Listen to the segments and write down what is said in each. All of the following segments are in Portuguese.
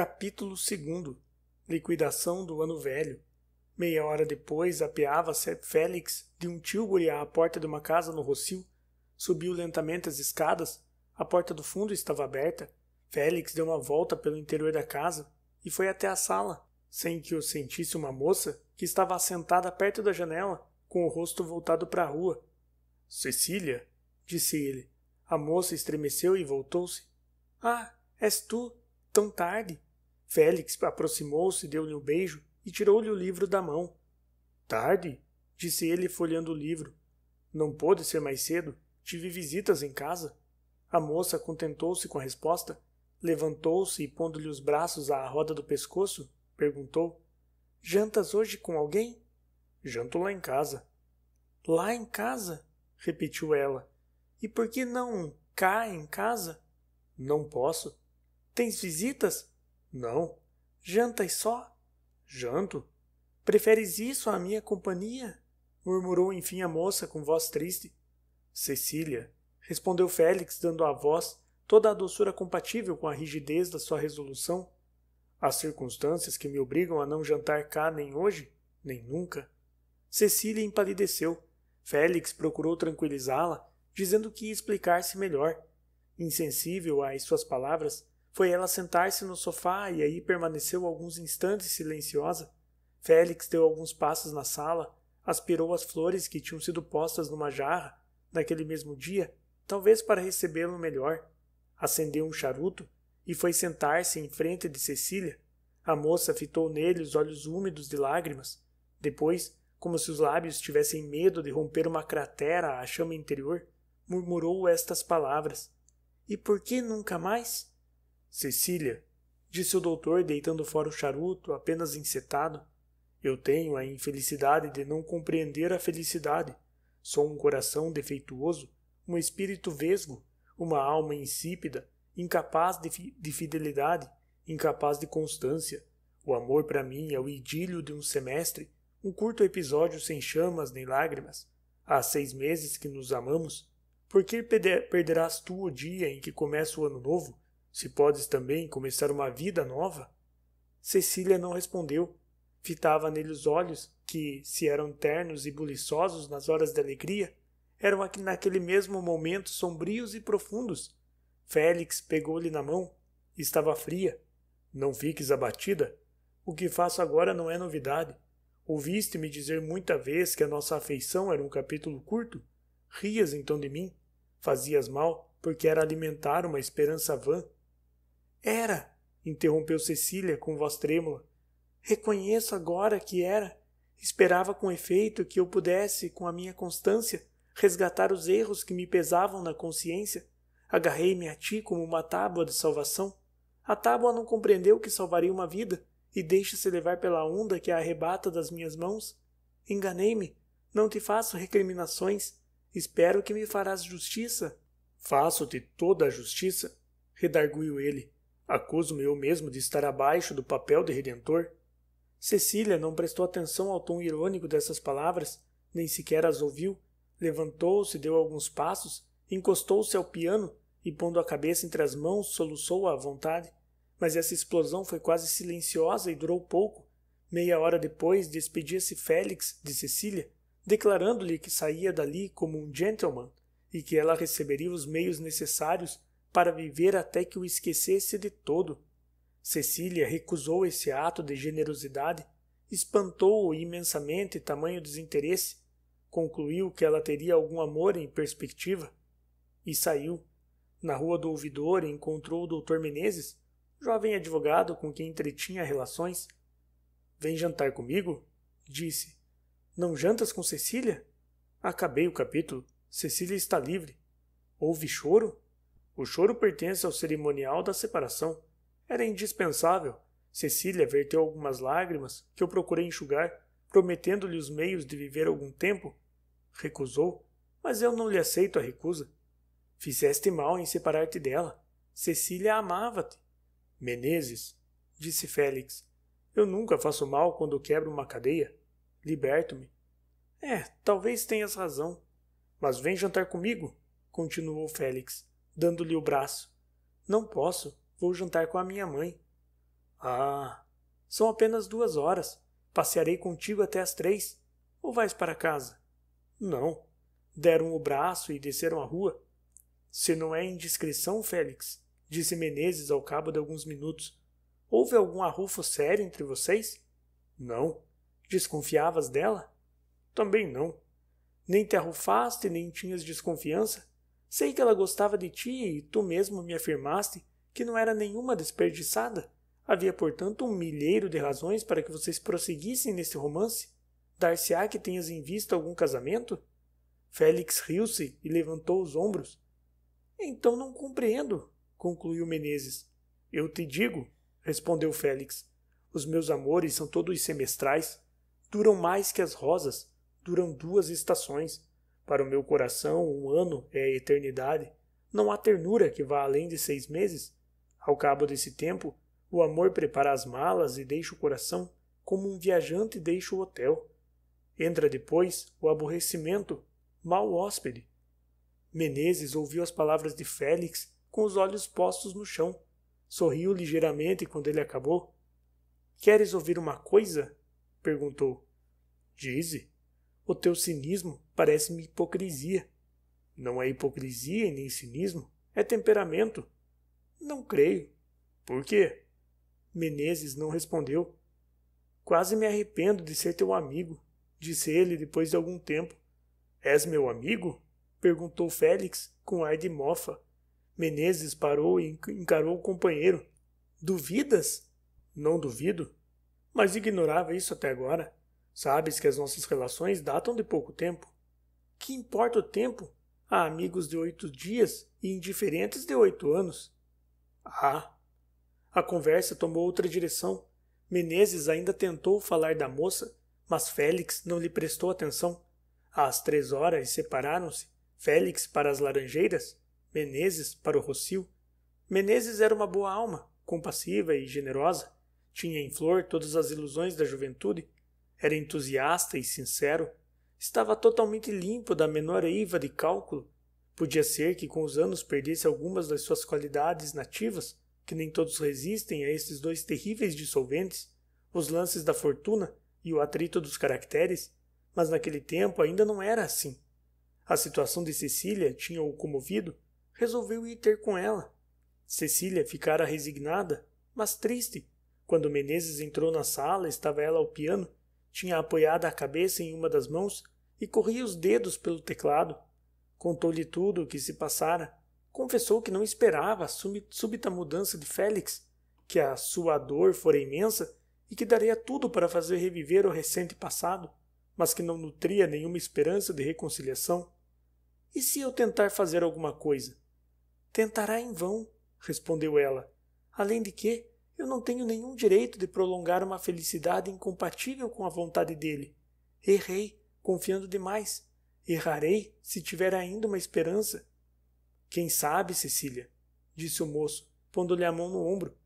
Capítulo 2. Liquidação do ano velho. Meia hora depois, apeava-se Félix de um tílburi à porta de uma casa no Rossio. Subiu lentamente as escadas. A porta do fundo estava aberta. Félix deu uma volta pelo interior da casa e foi até a sala, sem que o sentisse uma moça que estava assentada perto da janela, com o rosto voltado para a rua. — Cecília, disse ele. A moça estremeceu e voltou-se. — Ah, és tu? Tão tarde? Félix aproximou-se, deu-lhe um beijo e tirou-lhe o livro da mão. — Tarde? Disse ele, folheando o livro. — Não pôde ser mais cedo. Tive visitas em casa. A moça contentou-se com a resposta. Levantou-se e, pondo-lhe os braços à roda do pescoço, perguntou: — Jantas hoje com alguém? — Janto lá em casa. — Lá em casa? Repetiu ela. — E por que não cá em casa? — Não posso. — Tens visitas? — Não. — Jantas só? — Janto. — Preferes isso à minha companhia? Murmurou enfim a moça com voz triste. — Cecília, respondeu Félix, dando à voz toda a doçura compatível com a rigidez da sua resolução. Há circunstâncias que me obrigam a não jantar cá nem hoje, nem nunca. Cecília empalideceu. Félix procurou tranquilizá-la, dizendo que ia explicar-se melhor. Insensível às suas palavras, foi ela sentar-se no sofá e aí permaneceu alguns instantes silenciosa. Félix deu alguns passos na sala, aspirou as flores que tinham sido postas numa jarra, naquele mesmo dia, talvez para recebê-lo melhor. Acendeu um charuto e foi sentar-se em frente de Cecília. A moça fitou nele os olhos úmidos de lágrimas. Depois, como se os lábios tivessem medo de romper uma cratera à chama interior, murmurou estas palavras: — E por que nunca mais? — Cecília, disse o doutor, deitando fora o charuto, apenas encetado, eu tenho a infelicidade de não compreender a felicidade. Sou um coração defeituoso, um espírito vesgo, uma alma insípida, incapaz de fidelidade, incapaz de constância. O amor para mim é o idílio de um semestre, um curto episódio sem chamas nem lágrimas. Há 6 meses que nos amamos. Por que perderás tu o dia em que começa o ano novo, se podes também começar uma vida nova? Cecília não respondeu. Fitava nele os olhos, que, se eram ternos e buliçosos nas horas de alegria, eram naquele mesmo momento sombrios e profundos. Félix pegou-lhe na mão. Estava fria. Não fiques abatida. O que faço agora não é novidade. Ouviste-me dizer muita vez que a nossa afeição era um capítulo curto? Rias então de mim. Fazias mal, porque era alimentar uma esperança vã. Era, interrompeu Cecília com voz trêmula. Reconheço agora que era. Esperava com efeito que eu pudesse, com a minha constância, resgatar os erros que me pesavam na consciência. Agarrei-me a ti como uma tábua de salvação. A tábua não compreendeu que salvaria uma vida e deixa-se levar pela onda que a arrebata das minhas mãos. Enganei-me. Não te faço recriminações. Espero que me farás justiça. Faço-te toda a justiça, redarguiu ele. Acuso-me eu mesmo de estar abaixo do papel de redentor. Cecília não prestou atenção ao tom irônico dessas palavras, nem sequer as ouviu. Levantou-se, deu alguns passos, encostou-se ao piano e, pondo a cabeça entre as mãos, soluçou à vontade. Mas essa explosão foi quase silenciosa e durou pouco. Meia hora depois, despedia-se Félix de Cecília, declarando-lhe que saía dali como um gentleman e que ela receberia os meios necessários para viver até que o esquecesse de todo. Cecília recusou esse ato de generosidade, espantou-o imensamente tamanho desinteresse, concluiu que ela teria algum amor em perspectiva e saiu. Na rua do ouvidor encontrou o Dr. Menezes, jovem advogado com quem entretinha relações. — Vem jantar comigo? — disse. — Não jantas com Cecília? — Acabei o capítulo. Cecília está livre. — Houve choro? — O choro pertence ao cerimonial da separação. Era indispensável. Cecília verteu algumas lágrimas que eu procurei enxugar, prometendo-lhe os meios de viver algum tempo. Recusou, mas eu não lhe aceito a recusa. Fizeste mal em separar-te dela. Cecília amava-te. Menezes, disse Félix, eu nunca faço mal quando quebro uma cadeia. Liberto-me. Talvez tenhas razão. Mas vem jantar comigo, continuou Félix, dando-lhe o braço. Não posso. Vou jantar com a minha mãe. Ah, são apenas 2 horas. Passearei contigo até às 3. Ou vais para casa? Não. Deram o braço e desceram a rua. Se não é indiscrição, Félix, disse Menezes ao cabo de alguns minutos, houve algum arrufo sério entre vocês? Não. Desconfiavas dela? Também não. Nem te arrufaste, nem tinhas desconfiança? Sei que ela gostava de ti e tu mesmo me afirmaste que não era nenhuma desperdiçada. Havia, portanto, um milheiro de razões para que vocês prosseguissem nesse romance. Dar-se-á que tenhas em vista algum casamento? Félix riu-se e levantou os ombros. Então não compreendo, concluiu Menezes. Eu te digo, respondeu Félix. Os meus amores são todos semestrais. Duram mais que as rosas. Duram 2 estações. Para o meu coração, 1 ano é a eternidade. Não há ternura que vá além de 6 meses. Ao cabo desse tempo, o amor prepara as malas e deixa o coração, como um viajante deixa o hotel. Entra depois o aborrecimento, mau hóspede. Menezes ouviu as palavras de Félix com os olhos postos no chão. Sorriu ligeiramente quando ele acabou. Queres ouvir uma coisa? Perguntou. Dize. O teu cinismo parece-me hipocrisia. Não é hipocrisia e nem cinismo, é temperamento. Não creio. Por quê? Menezes não respondeu. Quase me arrependo de ser teu amigo, disse ele depois de algum tempo. És meu amigo? Perguntou Félix com ar de mofa. Menezes parou e encarou o companheiro. Duvidas? Não duvido. Mas ignorava isso até agora. Sabes que as nossas relações datam de pouco tempo. Que importa o tempo? Há amigos de 8 dias e indiferentes de 8 anos. Ah! A conversa tomou outra direção. Menezes ainda tentou falar da moça, mas Félix não lhe prestou atenção. Às 3 horas separaram-se. Félix para as laranjeiras, Menezes para o rocio. Menezes era uma boa alma, compassiva e generosa. Tinha em flor todas as ilusões da juventude. Era entusiasta e sincero. Estava totalmente limpo da menor eiva de cálculo. Podia ser que com os anos perdesse algumas das suas qualidades nativas, que nem todos resistem a estes 2 terríveis dissolventes, os lances da fortuna e o atrito dos caracteres, mas naquele tempo ainda não era assim. A situação de Cecília tinha-o comovido, resolveu ir ter com ela. Cecília ficara resignada, mas triste. Quando Menezes entrou na sala, estava ela ao piano, tinha apoiada a cabeça em uma das mãos e corria os dedos pelo teclado. Contou-lhe tudo o que se passara. Confessou que não esperava a súbita mudança de Félix, que a sua dor fora imensa e que daria tudo para fazer reviver o recente passado, mas que não nutria nenhuma esperança de reconciliação. E se eu tentar fazer alguma coisa? Tentará em vão, respondeu ela. Além de que, eu não tenho nenhum direito de prolongar uma felicidade incompatível com a vontade dele. Errei, confiando demais. Errarei se tiver ainda uma esperança. Quem sabe, Cecília, disse o moço, pondo-lhe a mão no ombro.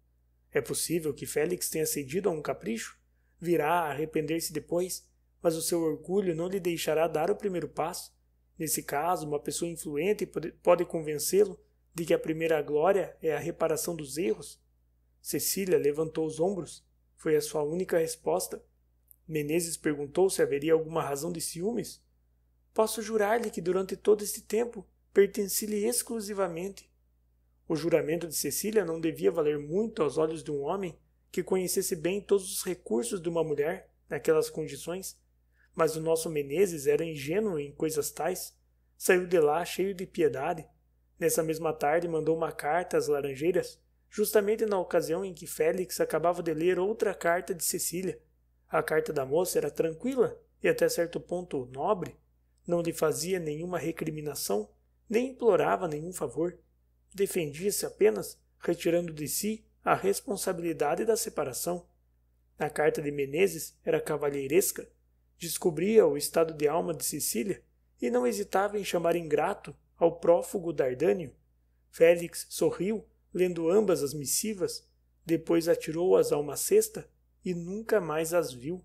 É possível que Félix tenha cedido a um capricho? Virá a arrepender-se depois, mas o seu orgulho não lhe deixará dar o primeiro passo. Nesse caso, uma pessoa influente pode convencê-lo de que a primeira glória é a reparação dos erros. Cecília levantou os ombros. Foi a sua única resposta. Menezes perguntou se haveria alguma razão de ciúmes. Posso jurar-lhe que durante todo este tempo pertenci-lhe exclusivamente. O juramento de Cecília não devia valer muito aos olhos de um homem que conhecesse bem todos os recursos de uma mulher naquelas condições, mas o nosso Menezes era ingênuo em coisas tais. Saiu de lá cheio de piedade. Nessa mesma tarde mandou uma carta às Laranjeiras, justamente na ocasião em que Félix acabava de ler outra carta de Cecília. A carta da moça era tranquila e até certo ponto nobre. Não lhe fazia nenhuma recriminação, nem implorava nenhum favor. Defendia-se apenas, retirando de si a responsabilidade da separação. A carta de Menezes era cavalheiresca, descobria o estado de alma de Cecília e não hesitava em chamar ingrato ao prófugo Dardânio. Félix sorriu, lendo ambas as missivas, depois atirou-as a uma cesta e nunca mais as viu.